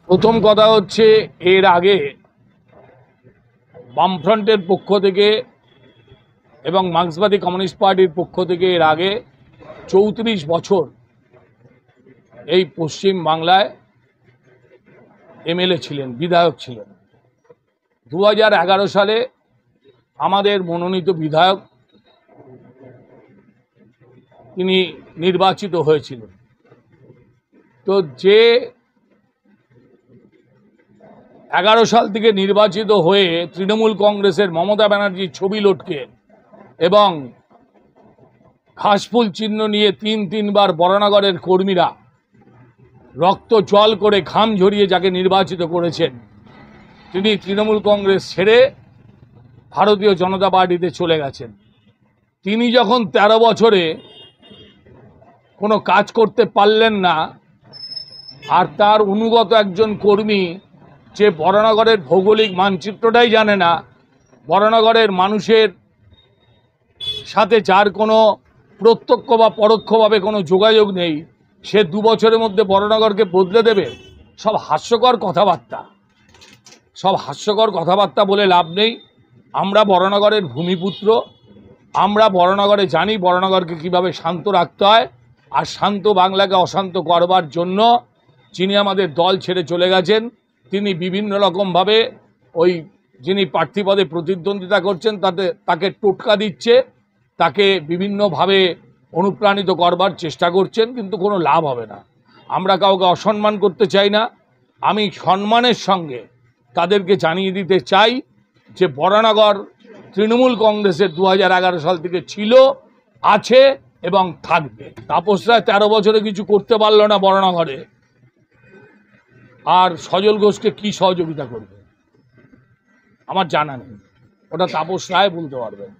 প্রথম কথা হচ্ছে এর আগে বামফ্রন্টের পক্ষ থেকে এবং মার্ক্সবাদী কমিউনিস্ট পার্টির পক্ষ থেকে এর আগে ৩৪ বছর এই পশ্চিম বাংলায় এমএলএ ছিলেন, বিধায়ক ছিলেন। ২০১১ সালে আমাদের মনোনীত বিধায়ক তিনি নির্বাচিত হয়েছিলেন। তো যে ১১ সাল থেকে নির্বাচিত হয়ে তৃণমূল কংগ্রেসের মমতা ব্যানার্জির ছবি লটকে এবং ঘাসফুল চিহ্ন নিয়ে তিনবার বরানগরের কর্মীরা রক্ত জল করে ঘাম ঝরিয়ে যাকে নির্বাচিত করেছেন, তিনি তৃণমূল কংগ্রেস ছেড়ে ভারতীয় জনতা পার্টিতে চলে গেছেন। তিনি যখন ১৩ বছরে কোনো কাজ করতে পারলেন না, আর তার অনুগত একজন কর্মী যে বরানগরের ভৌগোলিক মানচিত্রটাই জানে না, বরানগরের মানুষের সাথে যার কোনো প্রত্যক্ষ বা পরোক্ষভাবে কোনো যোগাযোগ নেই, সে ২ বছরের মধ্যে বরানগরকে বদলে দেবে। সব হাস্যকর কথাবার্তা বলে লাভ নেই। আমরা বরানগরের ভূমিপুত্র, আমরা বরানগরে জানি বরানগরকে কিভাবে শান্ত রাখতে হয়, আর শান্ত বাংলাকে অশান্ত করবার জন্য যিনি আমাদের দল ছেড়ে চলে গেছেন, তিনি বিভিন্ন রকমভাবে ওই যিনি প্রার্থী পদে প্রতিদ্বন্দ্বিতা করছেন তাকে টোটকা দিচ্ছে, তাকে বিভিন্নভাবে অনুপ্রাণিত করবার চেষ্টা করছেন, কিন্তু কোনো লাভ হবে না। আমরা কাউকে অসম্মান করতে চাই না। আমি সম্মানের সঙ্গে তাদেরকে জানিয়ে দিতে চাই যে বরানগর তৃণমূল কংগ্রেসের ২০১১ সাল থেকে ছিল, আছে এবং থাকবে। তাপসরা ১৩ বছরে কিছু করতে পারল না বরানগরে, আর সজল ঘোষকে কি সহযোগিতা করবে আমার জানা নেই, ওটা তাপস রায় বলতে পারবেন।